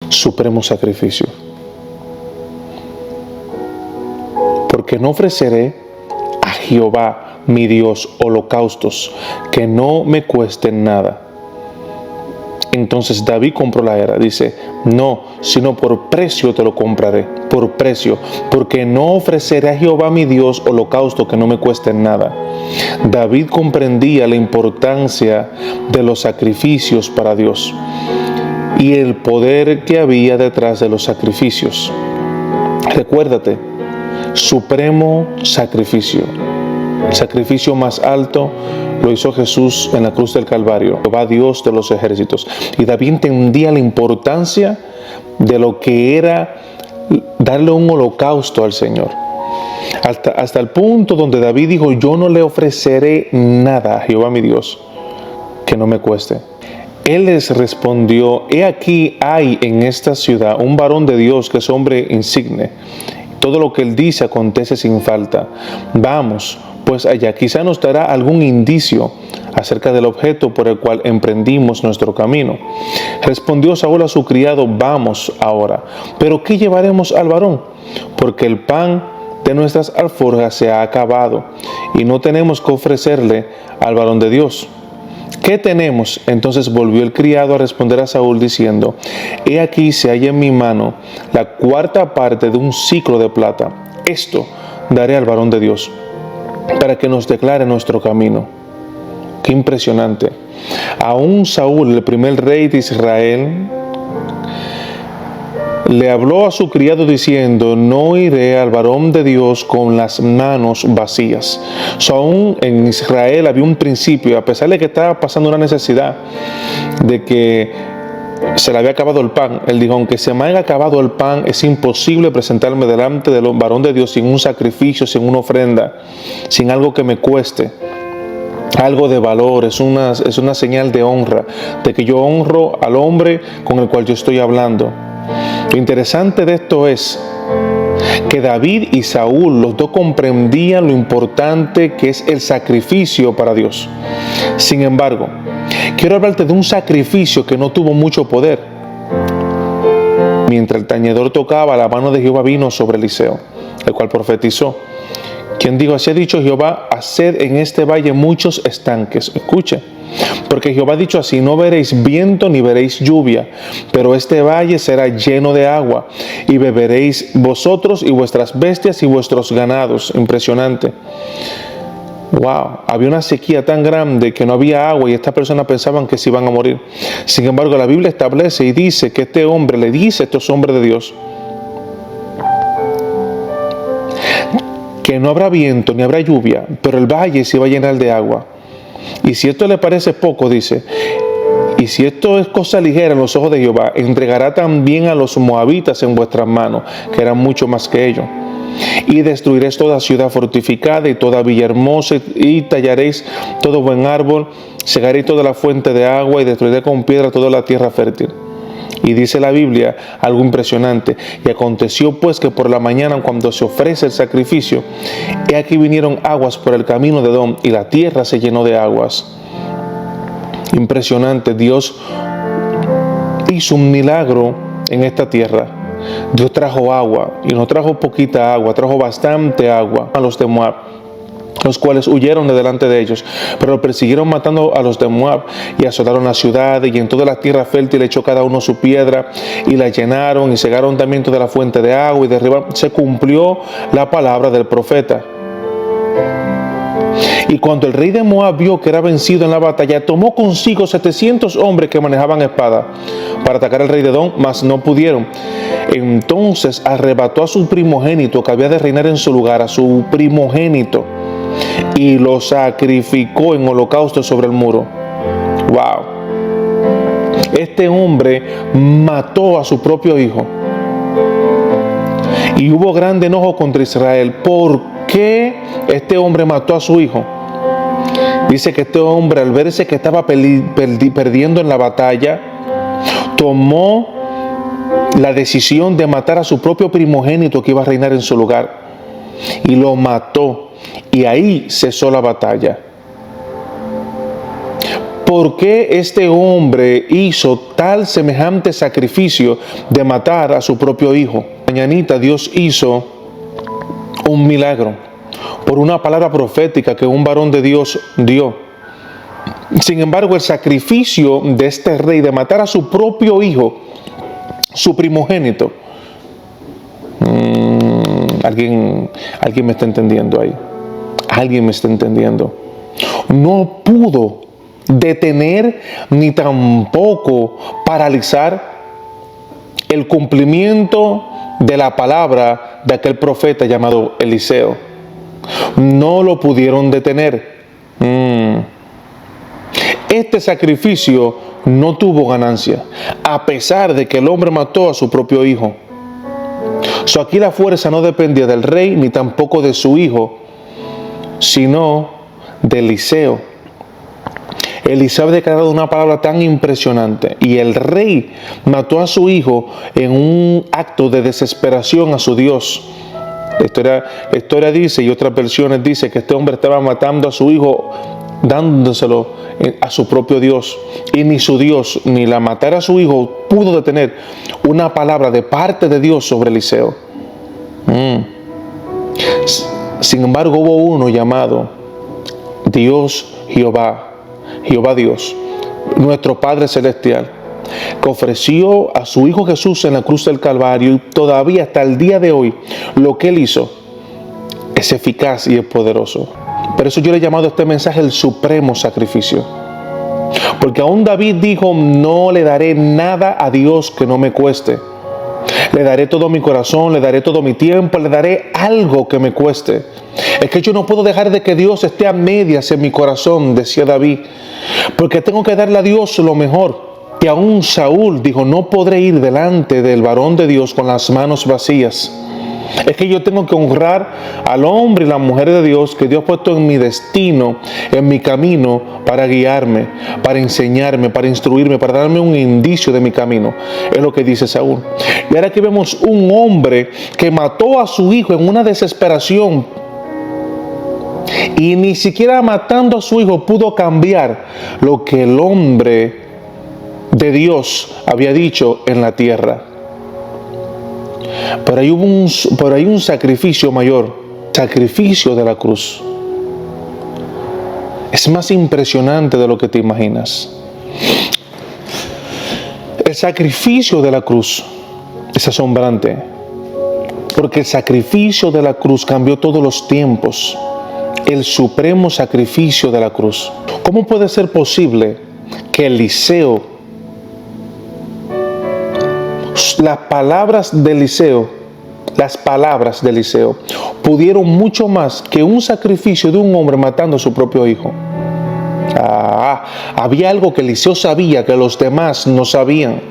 supremo sacrificio. Porque no ofreceré a Jehová, mi Dios, holocaustos que no me cuesten nada. Entonces David compró la era. Dice, no, sino por precio te lo compraré, por precio, porque no ofreceré a Jehová mi Dios holocausto que no me cueste nada. David comprendía la importancia de los sacrificios para Dios y el poder que había detrás de los sacrificios. Recuérdate, supremo sacrificio. El sacrificio más alto lo hizo Jesús en la cruz del Calvario, Jehová Dios de los ejércitos. Y David entendía la importancia de lo que era darle un holocausto al Señor. Hasta el punto donde David dijo, yo no le ofreceré nada a Jehová mi Dios que no me cueste. Él les respondió, he aquí hay en esta ciudad un varón de Dios que es hombre insigne. Todo lo que él dice acontece sin falta. Vamos pues allá, quizá nos dará algún indicio acerca del objeto por el cual emprendimos nuestro camino. Respondió Saúl a su criado, vamos ahora. ¿Pero qué llevaremos al varón? Porque el pan de nuestras alforjas se ha acabado y no tenemos que ofrecerle al varón de Dios. ¿Qué tenemos? Entonces volvió el criado a responder a Saúl diciendo, he aquí se halla en mi mano la cuarta parte de un siclo de plata. Esto daré al varón de Dios para que nos declare nuestro camino. Qué impresionante. Aún Saúl, el primer rey de Israel, le habló a su criado diciendo, no iré al varón de Dios con las manos vacías. Aún en Israel había un principio, a pesar de que estaba pasando una necesidad, de que se le había acabado el pan. Él dijo, aunque se me haya acabado el pan, es imposible presentarme delante del varón de Dios sin un sacrificio, sin una ofrenda, sin algo que me cueste. Algo de valor, es una señal de honra, de que yo honro al hombre con el cual yo estoy hablando. Lo interesante de esto es que David y Saúl, los dos comprendían lo importante que es el sacrificio para Dios. Sin embargo, quiero hablarte de un sacrificio que no tuvo mucho poder. Mientras el tañedor tocaba, la mano de Jehová vino sobre Eliseo, el cual profetizó. Quien dijo, así ha dicho Jehová, haced en este valle muchos estanques. Escuche, porque Jehová ha dicho así, no veréis viento ni veréis lluvia, pero este valle será lleno de agua, y beberéis vosotros y vuestras bestias y vuestros ganados. Impresionante. Wow, había una sequía tan grande que no había agua y estas personas pensaban que se iban a morir. Sin embargo, la Biblia establece y dice que este hombre le dice a estos hombres de Dios que no habrá viento ni habrá lluvia, pero el valle se va a llenar de agua. Y si esto le parece poco, dice, y si esto es cosa ligera en los ojos de Jehová, entregará también a los moabitas en vuestras manos, que eran mucho más que ellos. Y destruiréis toda ciudad fortificada y toda villa hermosa, y tallaréis todo buen árbol, cegaréis toda la fuente de agua y destruiré con piedra toda la tierra fértil. Y dice la Biblia algo impresionante. Y aconteció pues que por la mañana, cuando se ofrece el sacrificio, he aquí vinieron aguas por el camino de Edom, y la tierra se llenó de aguas. Impresionante. Dios hizo un milagro en esta tierra. Dios trajo agua, y no trajo poquita agua, trajo bastante agua a los de Moab, los cuales huyeron de delante de ellos, pero persiguieron matando a los de Moab y asolaron la ciudad, y en toda la tierra fértil echó cada uno su piedra y la llenaron y cegaron también toda la fuente de agua y derribaron. Se cumplió la palabra del profeta. Y cuando el rey de Moab vio que era vencido en la batalla, tomó consigo 700 hombres que manejaban espada para atacar al rey de Edom, mas no pudieron. Entonces arrebató a su primogénito que había de reinar en su lugar, a su primogénito, y lo sacrificó en holocausto sobre el muro. Wow. Este hombre mató a su propio hijo. Y hubo grande enojo contra Israel. ¿Por qué este hombre mató a su hijo? Dice que este hombre, al verse que estaba perdiendo en la batalla, tomó la decisión de matar a su propio primogénito que iba a reinar en su lugar. Y lo mató. Y ahí cesó la batalla. ¿por qué este hombre hizo tal semejante sacrificio de matar a su propio hijo? Mañanita Dios hizo un milagro por una palabra profética que un varón de Dios dio. Sin embargo, el sacrificio de este rey de matar a su propio hijo, su primogénito, alguien me está entendiendo ahí. Alguien me está entendiendo. No pudo detener ni tampoco paralizar el cumplimiento de la palabra de aquel profeta llamado Eliseo. No lo pudieron detener. Este sacrificio no tuvo ganancia, a pesar de que el hombre mató a su propio hijo. Aquí la fuerza no dependía del rey ni tampoco de su hijo, sino de Eliseo. Eliseo había declarado una palabra tan impresionante y el rey mató a su hijo en un acto de desesperación a su Dios. La historia dice, y otras versiones dice, que este hombre estaba matando a su hijo, dándoselo a su propio Dios, y ni su Dios ni la matar a su hijo pudo detener una palabra de parte de Dios sobre Eliseo. Sin embargo, hubo uno llamado Dios Jehová Dios, nuestro Padre Celestial, que ofreció a su Hijo Jesús en la cruz del Calvario, y todavía hasta el día de hoy lo que Él hizo es eficaz y es poderoso. Por eso yo le he llamado a este mensaje el supremo sacrificio. Porque aún David dijo, no le daré nada a Dios que no me cueste. Le daré todo mi corazón, le daré todo mi tiempo, le daré algo que me cueste. Es que yo no puedo dejar de que Dios esté a medias en mi corazón, decía David, porque tengo que darle a Dios lo mejor. Y aún Saúl dijo, no podré ir delante del varón de Dios con las manos vacías. Es que yo tengo que honrar al hombre y la mujer de Dios que Dios ha puesto en mi destino, en mi camino, para guiarme, para enseñarme, para instruirme, para darme un indicio de mi camino. Es lo que dice Saúl. Y ahora aquí vemos un hombre que mató a su hijo en una desesperación, y ni siquiera matando a su hijo pudo cambiar lo que el hombre de Dios había dicho en la tierra. Pero hay un sacrificio mayor, sacrificio de la cruz. Es más impresionante de lo que te imaginas. El sacrificio de la cruz es asombrante, porque el sacrificio de la cruz cambió todos los tiempos. El supremo sacrificio de la cruz. ¿Cómo puede ser posible que Eliseo, las palabras de Eliseo pudieron mucho más que un sacrificio de un hombre matando a su propio hijo? Había algo que Eliseo sabía que los demás no sabían.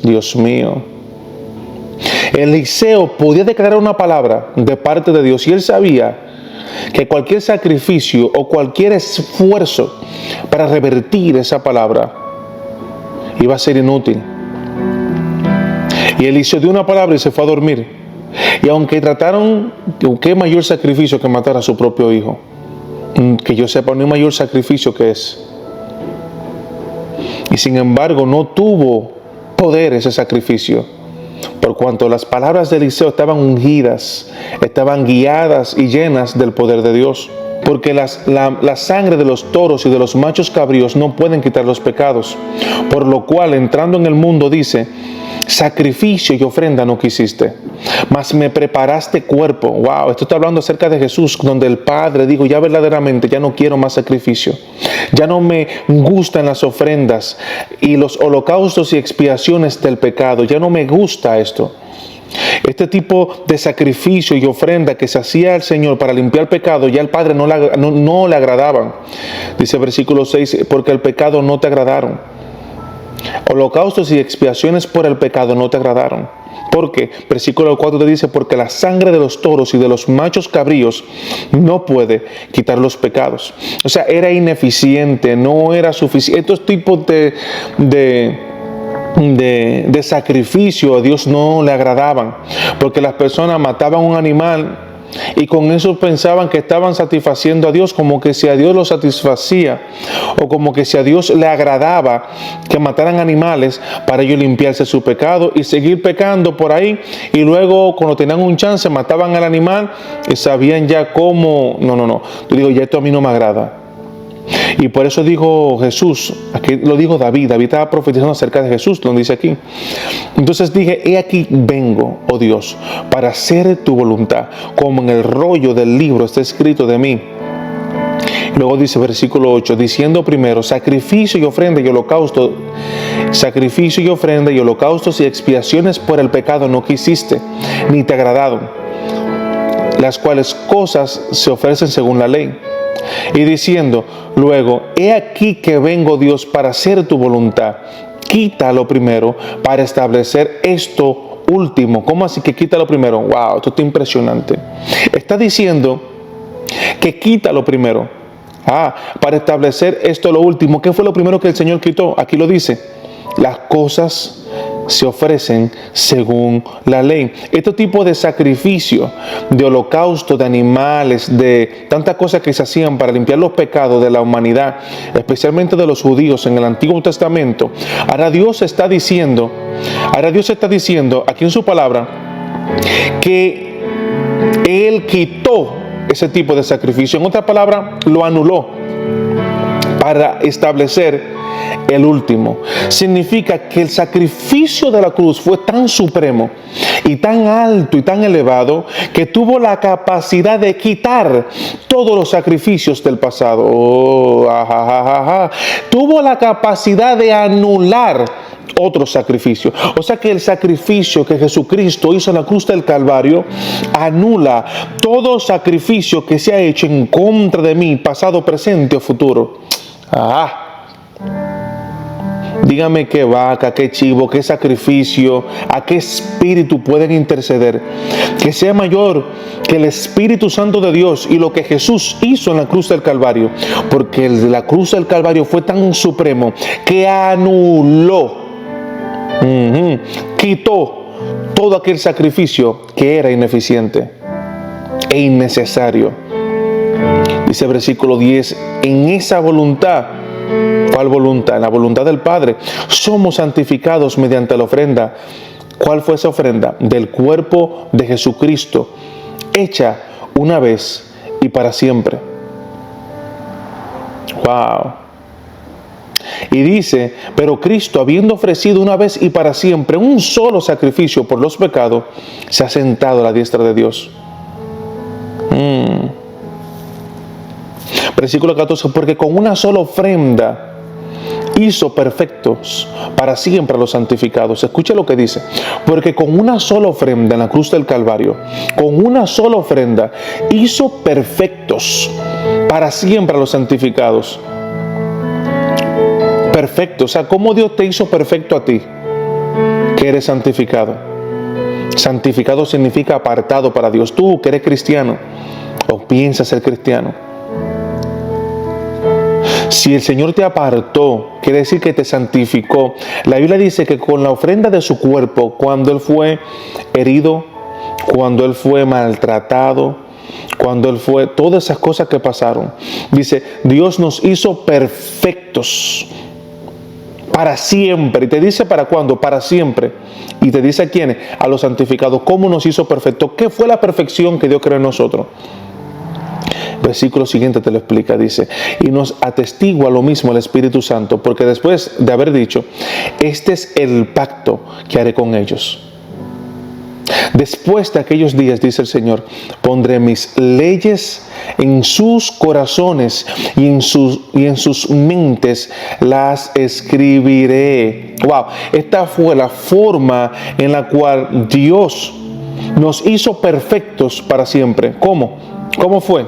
Dios mío. Eliseo podía declarar una palabra de parte de Dios y él sabía que cualquier sacrificio o cualquier esfuerzo para revertir esa palabra iba a ser inútil. Y Eliseo dio una palabra y se fue a dormir. Y aunque trataron, ¿qué mayor sacrificio que matar a su propio hijo? Que yo sepa, no hay mayor sacrificio que ese. Y sin embargo, no tuvo poder ese sacrificio, por cuanto las palabras de Eliseo estaban ungidas, estaban guiadas y llenas del poder de Dios. Porque la sangre de los toros y de los machos cabríos no pueden quitar los pecados. Por lo cual, entrando en el mundo, dice, sacrificio y ofrenda no quisiste, mas me preparaste cuerpo. Wow, esto está hablando acerca de Jesús, donde el Padre dijo, ya verdaderamente ya no quiero más sacrificio. Ya no me gustan las ofrendas y los holocaustos y expiaciones del pecado. Ya no me gusta esto. Este tipo de sacrificio y ofrenda que se hacía al Señor para limpiar el pecado, ya el Padre no le agradaban. Dice versículo 6, porque el pecado no te agradaron. Holocaustos y expiaciones por el pecado no te agradaron. Porque, versículo 4 te dice, porque la sangre de los toros y de los machos cabríos no puede quitar los pecados. O sea, era ineficiente, no era suficiente. Estos tipos de sacrificio a Dios no le agradaban, porque las personas mataban un animal y con eso pensaban que estaban satisfaciendo a Dios, como que si a Dios lo satisfacía o como que si a Dios le agradaba que mataran animales para ellos limpiarse su pecado y seguir pecando por ahí, y luego cuando tenían un chance mataban al animal y sabían ya cómo. No, yo digo, ya esto a mí no me agrada. Y por eso dijo Jesús, aquí lo dijo David estaba profetizando acerca de Jesús, lo dice aquí. Entonces dije, he aquí vengo, oh Dios, para hacer tu voluntad, como en el rollo del libro está escrito de mí. Luego dice versículo 8, diciendo primero, sacrificio y ofrenda y holocausto, sacrificio y ofrenda y holocaustos y expiaciones por el pecado no quisiste, ni te agradaron, las cuales cosas se ofrecen según la ley. Y diciendo luego, he aquí que vengo, Dios, para hacer tu voluntad. Quita lo primero para establecer esto último. ¿Cómo así que quita lo primero? Wow, esto está impresionante. Está diciendo que quita lo primero. Para establecer esto lo último. ¿Qué fue lo primero que el Señor quitó? Aquí lo dice. Las cosas se ofrecen según la ley. Este tipo de sacrificio, de holocausto, de animales, de tantas cosas que se hacían para limpiar los pecados de la humanidad, especialmente de los judíos en el Antiguo Testamento, ahora Dios está diciendo aquí en su palabra que Él quitó ese tipo de sacrificio. En otra palabra, lo anuló para establecer el último. Significa que el sacrificio de la cruz fue tan supremo y tan alto y tan elevado que tuvo la capacidad de quitar todos los sacrificios del pasado. Tuvo la capacidad de anular otro sacrificio. O sea que el sacrificio que Jesucristo hizo en la cruz del Calvario anula todo sacrificio que se ha hecho en contra de mí, pasado, presente o futuro. Dígame qué vaca, qué chivo, qué sacrificio, a qué espíritu pueden interceder que sea mayor que el Espíritu Santo de Dios y lo que Jesús hizo en la cruz del Calvario, porque el de la cruz del Calvario fue tan supremo que anuló, quitó todo aquel sacrificio que era ineficiente e innecesario. Dice el versículo 10, en esa voluntad. ¿Cuál voluntad? En la voluntad del Padre somos santificados mediante la ofrenda. ¿Cuál fue esa ofrenda? Del cuerpo de Jesucristo, hecha una vez y para siempre. Wow. Y dice, pero Cristo, habiendo ofrecido una vez y para siempre un solo sacrificio por los pecados, se ha sentado a la diestra de Dios. Versículo 14, porque con una sola ofrenda hizo perfectos para siempre a los santificados. Escucha lo que dice, porque con una sola ofrenda en la cruz del Calvario, con una sola ofrenda hizo perfectos para siempre a los santificados. Perfecto, o sea, ¿cómo Dios te hizo perfecto a ti? Que eres santificado. Santificado significa apartado para Dios. Tú que eres cristiano o piensas ser cristiano, si el Señor te apartó, quiere decir que te santificó. La Biblia dice que con la ofrenda de su cuerpo, cuando Él fue herido, cuando Él fue maltratado, cuando Él fue, todas esas cosas que pasaron, dice, Dios nos hizo perfectos para siempre. Y te dice para cuándo, para siempre. Y te dice a quiénes, a los santificados. ¿Cómo nos hizo perfectos? ¿Qué fue la perfección que Dios creó en nosotros? Versículo siguiente te lo explica, dice, y nos atestigua lo mismo el Espíritu Santo, porque después de haber dicho, este es el pacto que haré con ellos. Después de aquellos días, dice el Señor, pondré mis leyes en sus corazones y en sus mentes las escribiré. Wow, esta fue la forma en la cual Dios nos hizo perfectos para siempre. ¿Cómo? ¿Cómo fue?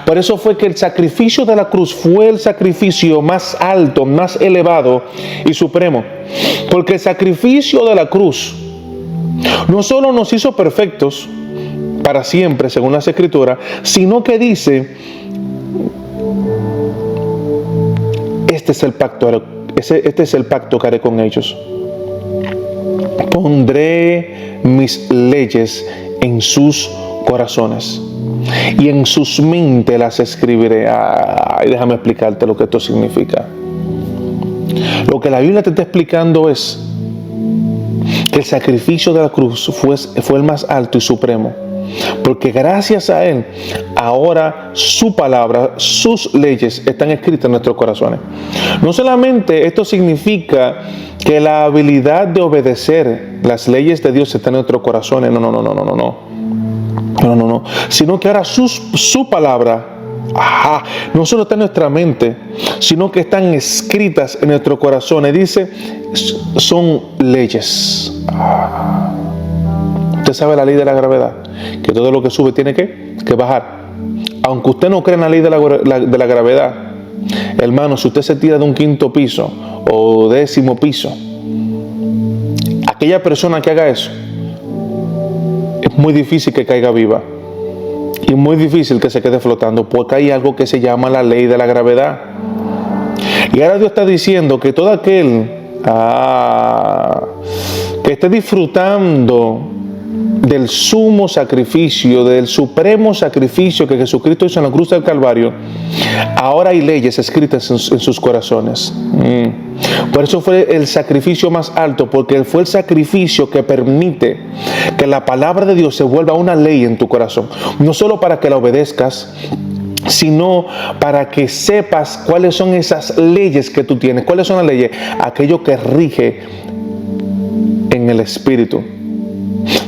Por eso fue que el sacrificio de la cruz fue el sacrificio más alto, más elevado y supremo. Porque el sacrificio de la cruz no solo nos hizo perfectos para siempre, según las Escrituras, sino que dice, este es el pacto que haré con ellos. Pondré mis leyes en sus corazones. Y en sus mentes las escribiré. Ay, déjame explicarte lo que esto significa. Lo que la Biblia te está explicando es que el sacrificio de la cruz fue el más alto y supremo. Porque gracias a Él, ahora su palabra, sus leyes están escritas en nuestros corazones. No solamente esto significa que la habilidad de obedecer las leyes de Dios está en nuestros corazones. No. Sino que ahora su palabra, no solo está en nuestra mente, sino que están escritas en nuestros corazones. Dice, son leyes. Usted sabe la ley de la gravedad, que todo lo que sube tiene que bajar. Aunque usted no cree en la ley de la gravedad, hermano, si usted se tira de un 5º piso o 10º piso, aquella persona que haga eso, es muy difícil que caiga viva y muy difícil que se quede flotando, porque hay algo que se llama la ley de la gravedad. Y ahora Dios está diciendo que todo aquel que esté disfrutando del sumo sacrificio, del supremo sacrificio que Jesucristo hizo en la cruz del Calvario, ahora hay leyes escritas en sus corazones. Por eso fue el sacrificio más alto, porque fue el sacrificio que permite que la palabra de Dios se vuelva una ley en tu corazón. No solo para que la obedezcas, sino para que sepas cuáles son esas leyes que tú tienes. ¿Cuáles son las leyes? Aquello que rige en el Espíritu,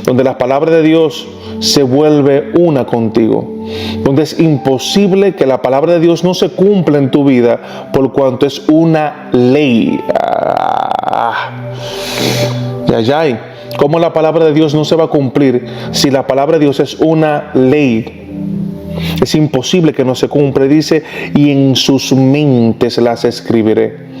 donde la palabra de Dios se vuelve una contigo, donde es imposible que la palabra de Dios no se cumpla en tu vida, por cuanto es una ley. ¿Cómo la palabra de Dios no se va a cumplir si la palabra de Dios es una ley? Es imposible que no se cumpla. Dice, y en sus mentes las escribiré.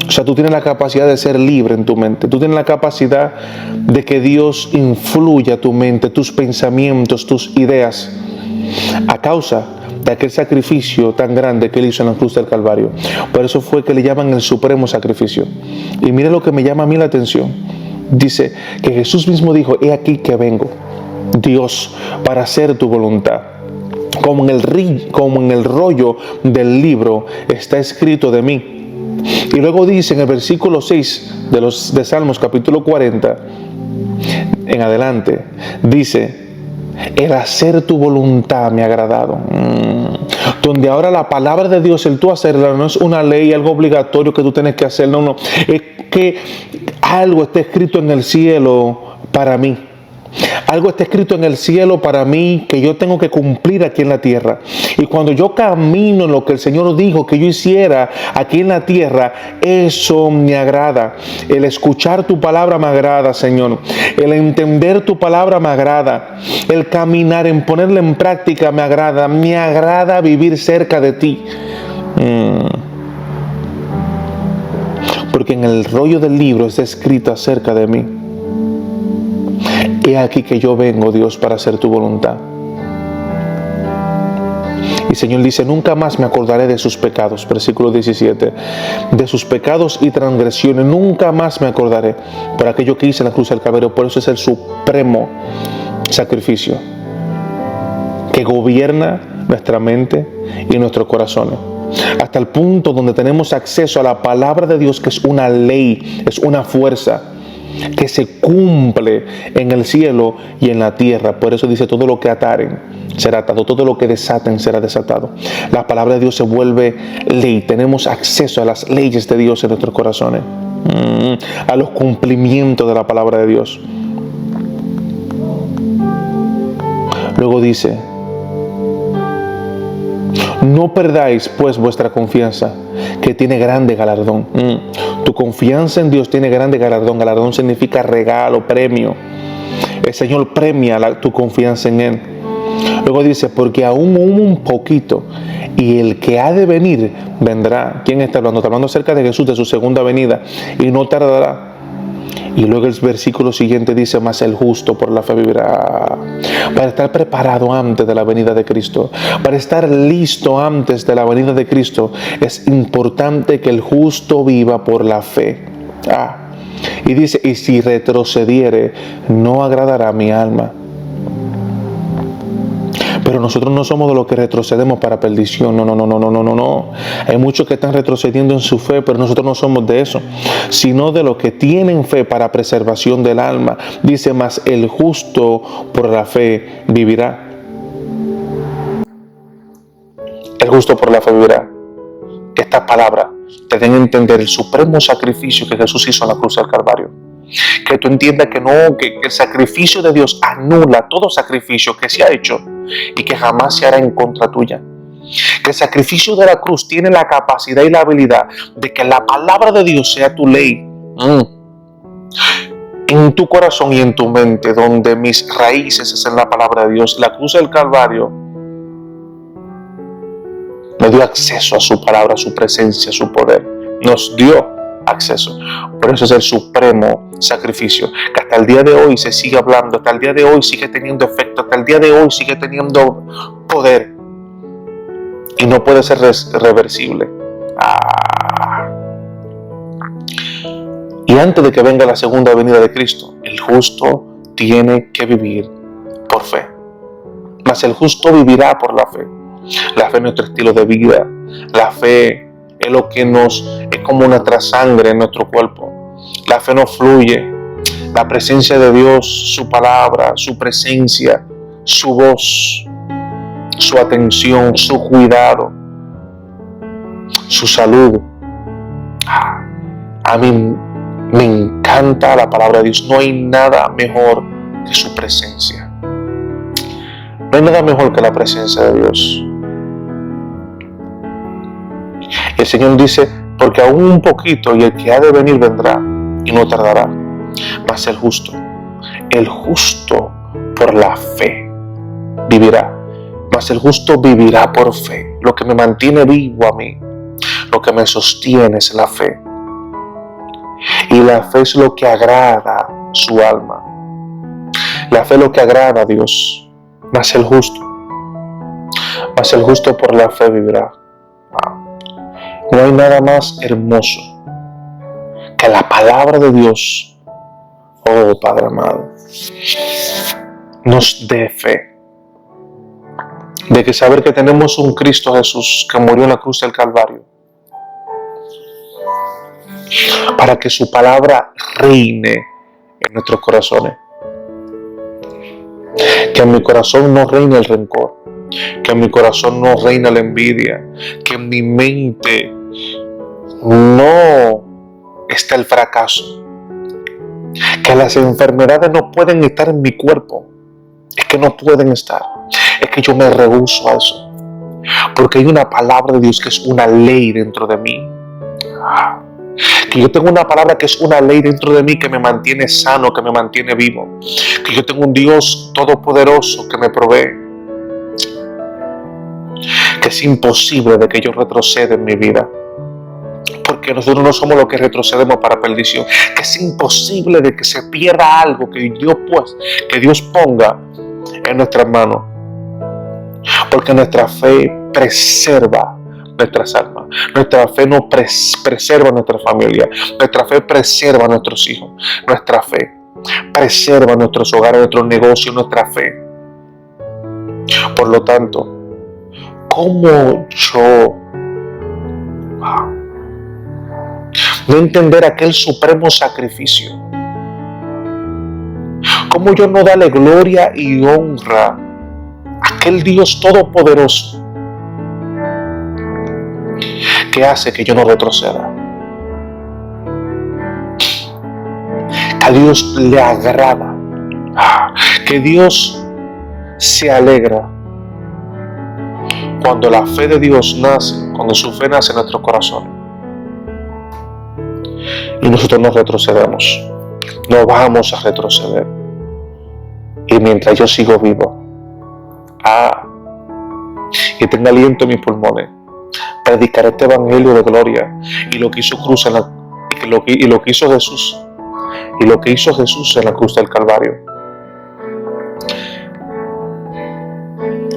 O sea, tú tienes la capacidad de ser libre en tu mente. Tú tienes la capacidad de que Dios influya tu mente, tus pensamientos, tus ideas, a causa de aquel sacrificio tan grande que Él hizo en la cruz del Calvario. Por eso fue que le llaman el supremo sacrificio. Y mire lo que me llama a mí la atención. Dice que Jesús mismo dijo, he aquí que vengo, Dios, para hacer tu voluntad. Como en el rollo del libro está escrito de mí. Y luego dice en el versículo 6 de Salmos capítulo 40 en adelante, dice, el hacer tu voluntad me ha agradado. Donde ahora la palabra de Dios, el tú hacerla, no es una ley, algo obligatorio que tú tienes que hacer, no, es que algo está escrito en el cielo para mí. Algo está escrito en el cielo para mí que yo tengo que cumplir aquí en la tierra. Y cuando yo camino en lo que el Señor dijo que yo hiciera aquí en la tierra, eso me agrada. El escuchar tu palabra me agrada, Señor. El entender tu palabra me agrada. El caminar, en ponerla en práctica me agrada. Me agrada vivir cerca de ti. Porque en el rollo del libro está escrito acerca de mí. He aquí que yo vengo, Dios, para hacer tu voluntad. Y el Señor dice, nunca más me acordaré de sus pecados, versículo 17, de sus pecados y transgresiones, nunca más me acordaré por aquello que hice en la cruz del Calvario. Por eso es el supremo sacrificio que gobierna nuestra mente y nuestros corazones, hasta el punto donde tenemos acceso a la palabra de Dios, que es una ley, es una fuerza que se cumple en el cielo y en la tierra. Por eso dice, todo lo que ataren será atado, todo lo que desaten será desatado. La palabra de Dios se vuelve ley. Tenemos acceso a las leyes de Dios en nuestros corazones, a los cumplimientos de la palabra de Dios. Luego dice, no perdáis pues vuestra confianza, que tiene grande galardón. Tu confianza en Dios tiene grande galardón. Galardón significa regalo, premio. El Señor premia tu confianza en Él. Luego dice, porque aún un poquito, y el que ha de venir vendrá. ¿Quién está hablando? Está hablando acerca de Jesús, de su segunda venida, y no tardará. Y luego el versículo siguiente dice, mas el justo por la fe vivirá. Para estar preparado antes de la venida de Cristo, para estar listo antes de la venida de Cristo, es importante que el justo viva por la fe. Y dice, y si retrocediere, no agradará a mi alma. Pero nosotros no somos de los que retrocedemos para perdición. No, no, no, no, no, no, no, no. Hay muchos que están retrocediendo en su fe, pero nosotros no somos de eso, sino de los que tienen fe para preservación del alma. Dice, mas el justo por la fe vivirá. El justo por la fe vivirá. Esta palabra te den a entender el supremo sacrificio que Jesús hizo en la cruz del Calvario. Que tú entiendas que no, que el sacrificio de Dios anula todo sacrificio que se ha hecho y que jamás se hará en contra tuya. Que el sacrificio de la cruz tiene la capacidad y la habilidad de que la palabra de Dios sea tu ley. En tu corazón y en tu mente, donde mis raíces es en la palabra de Dios. La cruz del Calvario me dio acceso a su palabra, a su presencia, a su poder. Nos dio acceso. Por eso es el supremo sacrificio, que hasta el día de hoy se sigue hablando, hasta el día de hoy sigue teniendo efecto, hasta el día de hoy sigue teniendo poder y no puede ser reversible. Y antes de que venga la segunda venida de Cristo, el justo tiene que vivir por fe. Mas el justo vivirá por la fe. La fe es nuestro estilo de vida. La fe es lo que es como nuestra sangre en nuestro cuerpo. La fe nos fluye. La presencia de Dios, su palabra, su presencia, su voz, su atención, su cuidado, su salud. A mí me encanta la palabra de Dios. No hay nada mejor que su presencia. No hay nada mejor que la presencia de Dios. El Señor dice, porque aún un poquito y el que ha de venir vendrá y no tardará. Mas el justo por la fe vivirá. Mas el justo vivirá por fe. Lo que me mantiene vivo a mí, lo que me sostiene es la fe. Y la fe es lo que agrada su alma. La fe es lo que agrada a Dios. Mas el justo por la fe vivirá. No hay nada más hermoso que la palabra de Dios, oh Padre amado, nos dé fe. De que saber que tenemos un Cristo Jesús que murió en la cruz del Calvario, para que su palabra reine en nuestros corazones. Que en mi corazón no reine el rencor, que en mi corazón no reine la envidia, que en mi mente no está el fracaso, que las enfermedades no pueden estar en mi cuerpo, es que no pueden estar, es que yo me rehúso a eso, porque hay una palabra de Dios que es una ley dentro de mí, que yo tengo una palabra que es una ley dentro de mí que me mantiene sano, que me mantiene vivo, que yo tengo un Dios todopoderoso que me provee, que es imposible de que yo retroceda en mi vida, porque nosotros no somos los que retrocedemos para perdición, que es imposible de que se pierda algo que Dios ponga en nuestras manos, porque nuestra fe preserva nuestras almas, nuestra fe no preserva nuestra familia, nuestra fe preserva a nuestros hijos, nuestra fe preserva nuestros hogares, nuestros negocios, nuestra fe. Por lo tanto, ¿cómo yo no entender aquel supremo sacrificio? ¿Cómo yo no darle gloria y honra a aquel Dios todopoderoso que hace que yo no retroceda? Que a Dios le agrada, que Dios se alegra cuando la fe de Dios nace, cuando su fe nace en nuestro corazón. Y nosotros no retrocedemos, no vamos a retroceder. Y mientras yo sigo vivo, y tenga aliento en mis pulmones, predicaré este evangelio de gloria y lo que hizo Jesús en la cruz del Calvario.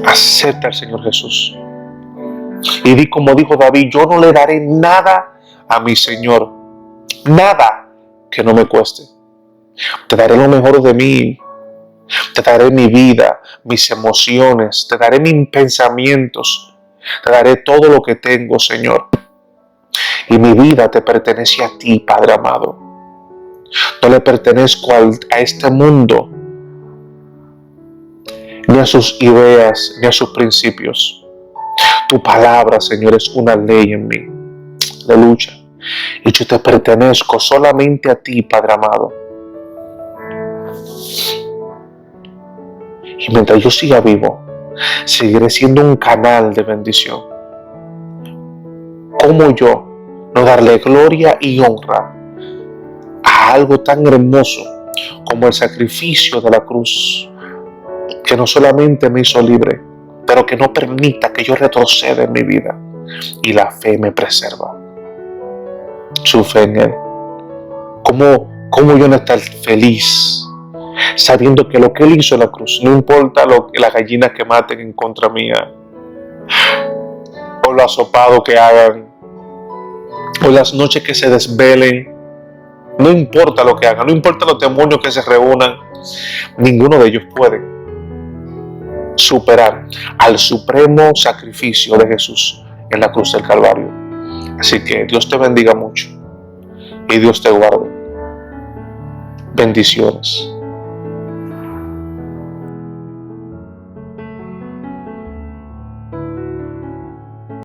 Acepta al Señor Jesús y di como dijo David: yo no le daré nada a mi Señor, nada que no me cueste. Te daré lo mejor de mí, Te daré mi vida, mis emociones, te daré mis pensamientos, te daré todo lo que tengo, Señor. Y mi vida te pertenece a ti, Padre amado. No le pertenezco a este mundo, ni a sus ideas, ni a sus principios. Tu palabra, Señor, es una ley en mí. Aleluya. Y yo te pertenezco solamente a ti, Padre amado. Y mientras yo siga vivo, seguiré siendo un canal de bendición. ¿Cómo yo no darle gloria y honra a algo tan hermoso como el sacrificio de la cruz, que no solamente me hizo libre, pero que no permita que yo retroceda en mi vida y la fe me preserva? Su fe en Él. ¿Cómo yo no estar feliz sabiendo que lo que Él hizo en la cruz, no importa las gallinas que maten en contra mía, o lo asopado que hagan, o las noches que se desvelen, no importa lo que hagan, no importa los demonios que se reúnan, ninguno de ellos puede superar al supremo sacrificio de Jesús en la cruz del Calvario. Así que Dios te bendiga mucho y Dios te guarde. Bendiciones.